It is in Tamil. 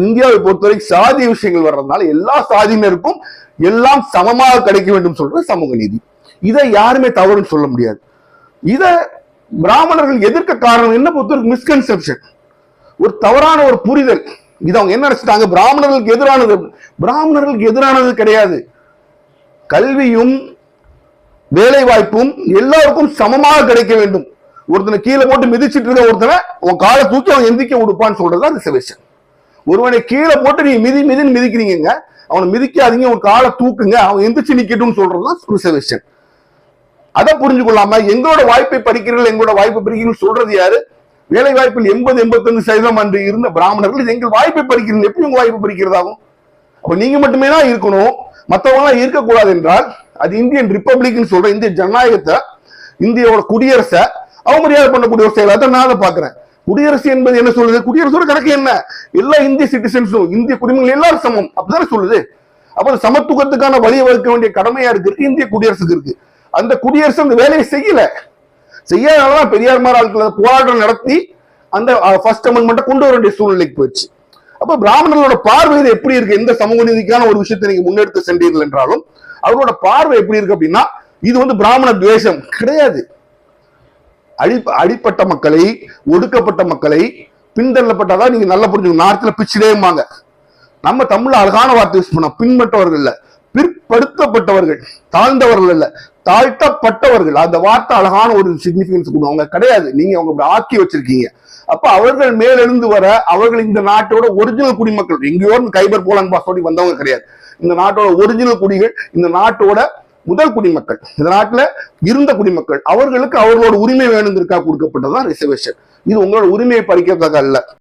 இந்தியாவை பொறுத்தவரைக்கும் சாதி விஷயங்கள் வர்றதுனால எல்லா சாதியினருக்கும் எல்லாம் சமமாக கிடைக்க வேண்டும் சொல்றது சமூக நீதி. இதை யாருமே தவறுன்னு சொல்ல முடியாது. இத பிராமணர்கள் எதிர்க்க காரணம் என்ன பொறுத்தவரைக்கும் மிஸ்கன்செப்ஷன், ஒரு தவறான ஒரு புரிதல். இது அவங்க என்ன நினைச்சிட்டாங்க, பிராமணர்களுக்கு எதிரானது. பிராமணர்களுக்கு எதிரானது கிடையாது. கல்வியும் வேலை வாய்ப்பும் எல்லாருக்கும் சமமாக கிடைக்க வேண்டும். ஒருத்தனை கீழே போட்டு மிதிச்சிட்டு இருக்க ஒருத்தனை உன் காலை தூக்கி அவன் எந்திக்க கொடுப்பான்னு சொல்றதுதான் ரிசர்வேஷன். ஒருவனை கீழே போட்டு நீ மிதின்னு மிதிக்கிறீங்க, அவனை மிதிக்காதீங்க, உன் காலை தூக்குங்க, அவன் எந்திரிச்சு நிக்கட்டும் சொல்றதுதான் ரிசர்வேஷன். அதை புரிஞ்சு கொள்ளாம எங்களோட வாய்ப்பை படிக்கிறீர்கள், எங்களோட வாய்ப்பை படிக்கிறீர்கள் சொல்றது யாரு? வேலை வாய்ப்பில் 80-85% அன்று இருந்த பிராமணர்கள் எங்கள் வாய்ப்பை பறிக்கிறது. எப்படி உங்க வாய்ப்பை பறிக்கிறதாகும்? அப்ப நீங்க மட்டுமே தான் இருக்கணும், மற்றவங்க எல்லாம் இருக்கக்கூடாது என்றால் அது இந்தியன் ரிப்பப்ளிக்னு சொல்ற இந்திய ஜனநாயகத்தை, இந்தியாவோட குடியரசை அவமரியாதை பண்ணக்கூடிய ஒரு செயலாக நான் அதை பாக்குறேன். குடியரசு என்பது என்ன சொல்லுது? குடியரசோட கணக்கு என்ன? எல்லா இந்திய சிட்டிசன்ஸும், இந்திய குடிமக்கள் எல்லாரும் சமம் அப்படித்தானே சொல்லுது. அப்ப சமத்துவத்துக்கான வழியை வகுக்க வேண்டிய கடமையா இருக்கு இந்திய குடியரசுக்கு இருக்கு. அந்த குடியரசு அந்த வேலையை செய்யாதனாலதான் பெரியார் ஆட்கள் போராட்டம் நடத்தி அந்த ஃபர்ஸ்ட் அமெண்ட்மெண்ட்டை கொண்டு வர வேண்டிய சூழ்நிலைக்கு போயிடுச்சு. அப்ப பிராமணர்களோட பார்வை எப்படி இருக்கு? எந்த சமூக நீதிக்கான ஒரு விஷயத்தை நீங்க முன்னெடுத்து சென்றீர்கள் என்றாலும் அவரோட பார்வை எப்படி இருக்கு அப்படின்னா, இது பிராமண துவேஷம் கிடையாது. அடிப்பட்ட மக்களை, ஒடுக்கப்பட்ட மக்களை, பின்தள்ளப்பட்டதான் நீங்க நல்லா புரிஞ்சுக்கணும். நார்த்ல பிச்சிடேம்பாங்க, நம்ம தமிழ்ல அழகான வார்த்தை யூஸ் பண்ணோம். பின்பற்றவர்கள் இல்ல, பிற்படுத்தப்பட்டவர்கள், தாழ்ந்தவர்கள் இல்ல, தாழ்த்தப்பட்டவர்கள். அந்த வார்த்தை அழகான ஒரு சிக்னிபிகன்ஸ் கொடுக்கும். அவங்க கிடையாது, நீங்க அவங்க ஆக்கி வச்சிருக்கீங்க. அப்ப அவர்கள் மேலெழுந்து வர, அவர்கள் இந்த நாட்டோட ஒரிஜினல் குடிமக்கள். எங்கேயோ கைபர் போலான் பாசோடி வந்தவங்க கிடையாது. இந்த நாட்டோட ஒரிஜினல் குடிகள், இந்த நாட்டோட முதல் குடிமக்கள், இந்த நாட்டுல இருந்த குடிமக்கள். அவர்களுக்கு அவர்களோட உரிமை வேணுங்கிறதுக்காக கொடுக்கப்பட்டதான் ரிசர்வேஷன். இது உங்களோட உரிமையை பறிக்கிறதுக்காக அல்ல.